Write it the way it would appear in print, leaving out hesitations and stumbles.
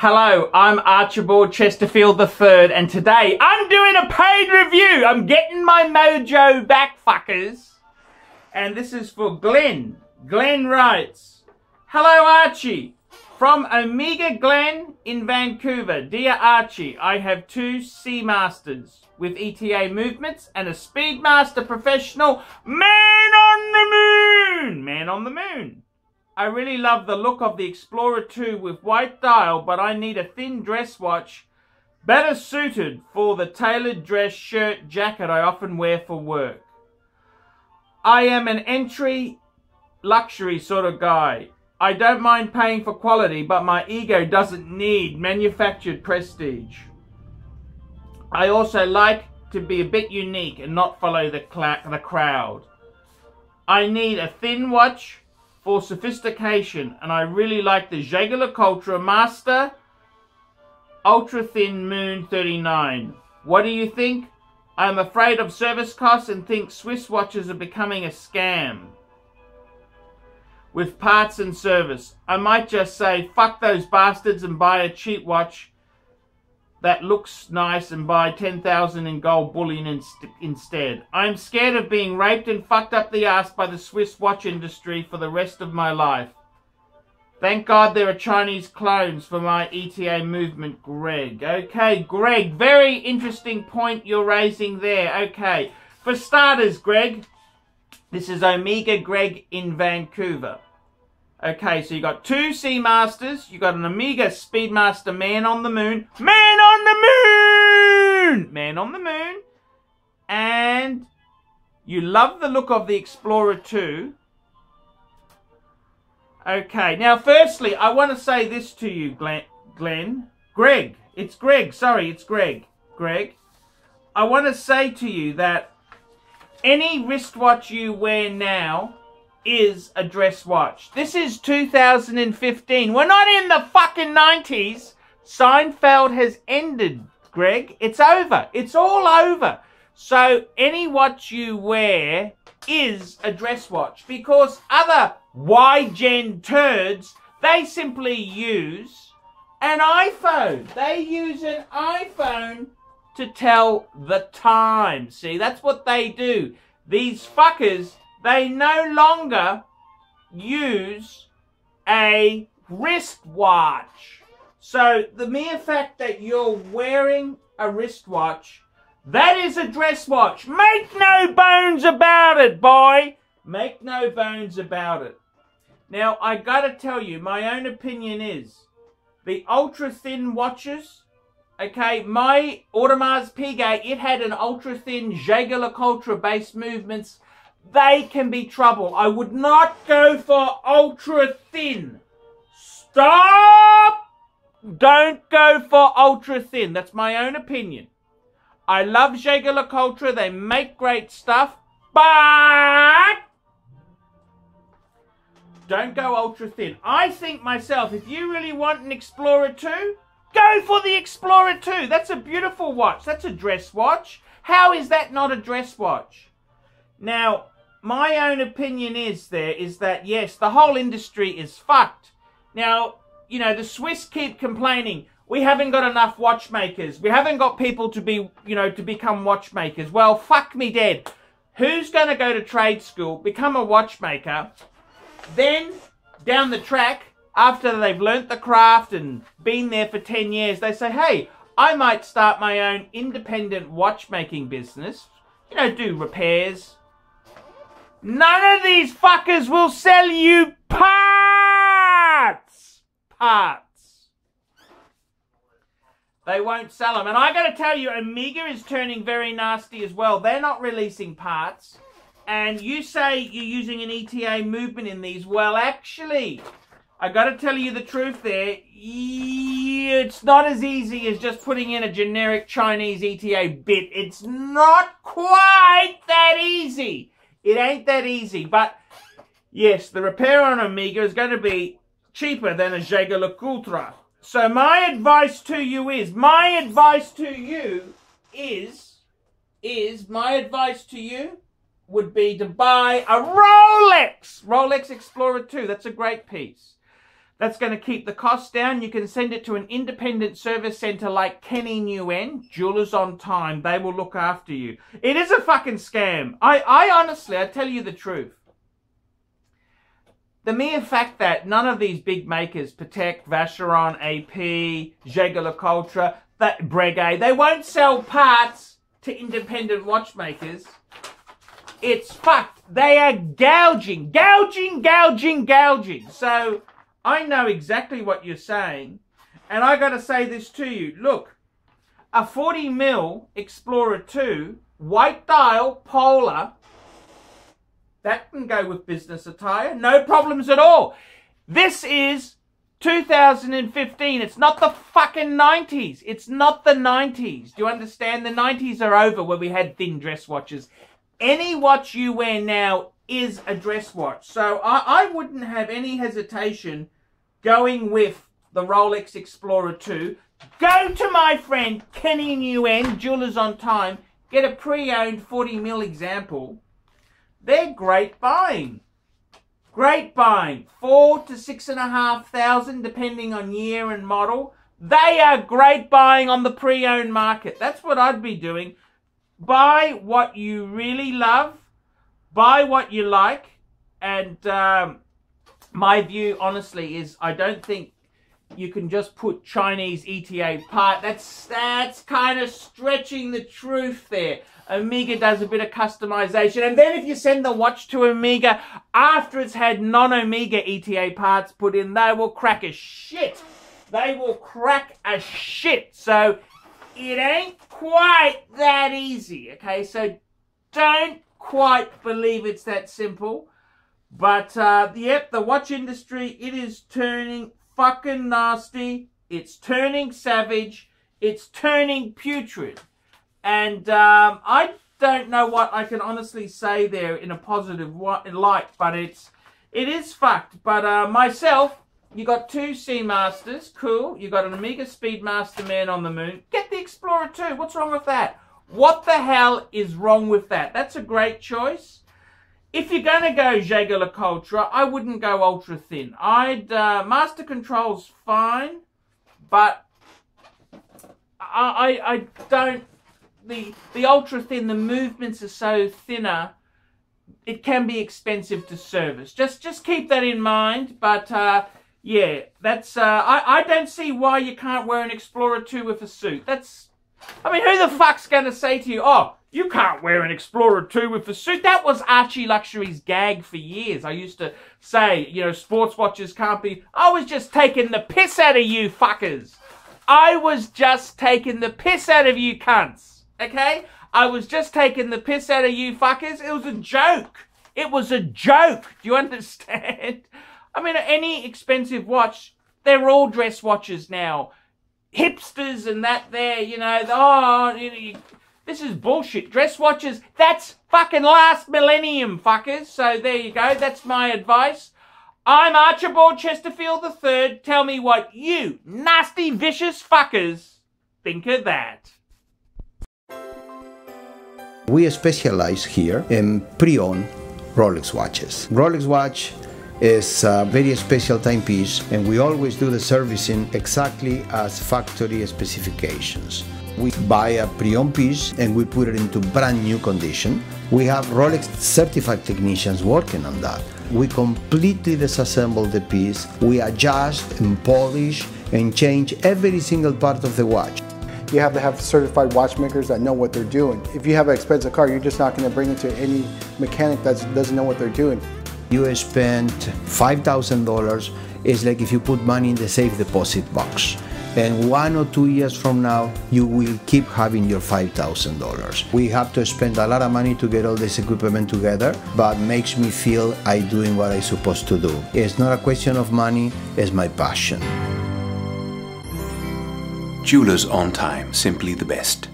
Hello, I'm Archibald Chesterfield III, and today I'm doing a paid review. I'm getting my mojo back, fuckers. And this is for Glenn. Glenn writes, "Hello, Archie. From Omega Glenn in Vancouver. Dear Archie, I have two Seamasters with ETA movements and a Speedmaster Professional Man on the Moon. Man on the Moon. I really love the look of the Explorer 2 with white dial, but I need a thin dress watch better suited for the tailored dress shirt jacket I often wear for work. I am an entry luxury sort of guy. I don't mind paying for quality, but my ego doesn't need manufactured prestige. I also like to be a bit unique and not follow the crowd. I need a thin watch for sophistication, and I really like the Jaeger-LeCoultre Master Ultra Thin Moon 39. What do you think? I'm afraid of service costs and think Swiss watches are becoming a scam with parts and service. I might just say, fuck those bastards and buy a cheap watch that looks nice and buy 10,000 in gold bullion instead. I'm scared of being raped and fucked up the ass by the Swiss watch industry for the rest of my life. Thank God there are Chinese clones for my ETA movement, Greg." Okay, Greg, very interesting point you're raising there. Okay, for starters, Greg, this is Omega Greg in Vancouver. Okay, so you got two Seamasters, you got an Omega Speedmaster Man on the Moon, Man on the Moon, Man on the Moon, and you love the look of the Explorer 2. Okay, now firstly, I want to say this to you, Greg, it's Greg, sorry, it's Greg. Greg, I want to say to you that any wristwatch you wear now is a dress watch. This is 2015. We're not in the fucking 90s. Seinfeld has ended, Greg. It's over. It's all over. So any watch you wear is a dress watch, because other Y-gen turds, they simply use an iPhone. They use an iPhone to tell the time. See, that's what they do. These fuckers, they no longer use a wristwatch. So the mere fact that you're wearing a wristwatch, that is a dress watch. Make no bones about it, boy. Make no bones about it. Now, I gotta tell you, my own opinion is, the ultra-thin watches, okay, my Audemars Piguet, it had an ultra-thin Jaeger-LeCoultre base movements. They can be trouble. I would not go for ultra-thin. Stop! Don't go for ultra-thin. That's my own opinion. I love Jaeger-LeCoultre. They make great stuff. But don't go ultra-thin. I think myself, if you really want an Explorer 2, go for the Explorer 2. That's a beautiful watch. That's a dress watch. How is that not a dress watch? Now, my own opinion is that, yes, the whole industry is fucked. Now, you know, the Swiss keep complaining, we haven't got enough watchmakers. We haven't got people to be, you know, to become watchmakers. Well, fuck me dead. Who's going to go to trade school, become a watchmaker, then down the track, after they've learnt the craft and been there for 10 years, they say, hey, I might start my own independent watchmaking business, you know, do repairs. None of these fuckers will sell you parts. They won't sell them. And I got to tell you, Omega is turning very nasty as well. They're not releasing parts. And you say you're using an ETA movement in these. Well, actually, I got to tell you the truth there. It's not as easy as just putting in a generic Chinese ETA bit. It's not quite that easy. It ain't that easy, but yes, the repair on Omega is going to be cheaper than a Jaeger-LeCoultre. So my advice to you would be to buy a Rolex Explorer 2. That's a great piece. That's going to keep the costs down. You can send it to an independent service centre like Kenny Nguyen, Jewelers on Time. They will look after you. It is a fucking scam. I honestly, I tell you the truth. The mere fact that none of these big makers, Patek, Vacheron, AP, Jaeger-LeCoultre, Breguet, they won't sell parts to independent watchmakers. It's fucked. They are gouging. So I know exactly what you're saying, and I got to say this to you. Look, a 40mm Explorer 2, white dial, polar, that can go with business attire. No problems at all. This is 2015. It's not the fucking 90s. It's not the 90s. Do you understand? The 90s are over where we had thin dress watches. Any watch you wear now is a dress watch. So I wouldn't have any hesitation going with the Rolex Explorer 2. Go to my friend Kenny Nguyen, Jewelers on Time. Get a pre-owned 40mm example. They're great buying. Great buying. 4,000 to 6,500 depending on year and model. They are great buying on the pre-owned market. That's what I'd be doing. Buy what you really love. Buy what you like. And my view, honestly, is I don't think you can just put Chinese ETA part. That's kind of stretching the truth there. Omega does a bit of customization. And then if you send the watch to Omega after it's had non-Omega ETA parts put in, they will crack a shit. They will crack a shit. So it ain't quite that easy, okay? So don't quite believe it's that simple. But, yep, the watch industry, it is turning fucking nasty. It's turning savage. It's turning putrid. And I don't know what I can honestly say there in a positive light, but it is fucked. But myself, you got two Seamasters, cool. You got an Omega Speedmaster Man on the Moon. Get the Explorer 2. What's wrong with that? What the hell is wrong with that? That's a great choice. If you're going to go Jaeger-LeCoultre, I wouldn't go ultra thin. Master Control's fine, but I don't. The ultra thin, the movements are so thinner, it can be expensive to service. Just keep that in mind. But yeah, that's I don't see why you can't wear an Explorer 2 with a suit. I mean, who the fuck's going to say to you, oh, you can't wear an Explorer 2 with a suit? That was Archie Luxury's gag for years. I used to say, you know, sports watches can't be. I was just taking the piss out of you fuckers. I was just taking the piss out of you cunts. Okay? I was just taking the piss out of you fuckers. It was a joke. It was a joke. Do you understand? I mean, any expensive watch, they're all dress watches now. Hipsters and that there, you know, this is bullshit. Dress watches, that's fucking last millennium, fuckers. So there you go. That's my advice. I'm Archibald Chesterfield III. Tell me what you nasty, vicious fuckers think of that. We specialize here in pre-owned Rolex watches. Rolex watch is a very special timepiece, and we always do the servicing exactly as factory specifications. We buy a pre-owned piece and we put it into brand new condition. We have Rolex certified technicians working on that. We completely disassemble the piece. We adjust and polish and change every single part of the watch. You have to have certified watchmakers that know what they're doing. If you have an expensive car, you're just not going to bring it to any mechanic that doesn't know what they're doing. You spend $5,000, it's like if you put money in the safe deposit box. And 1 or 2 years from now, you will keep having your $5,000. We have to spend a lot of money to get all this equipment together, but makes me feel I'm doing what I'm supposed to do. It's not a question of money, it's my passion. Jewelers on Time, simply the best.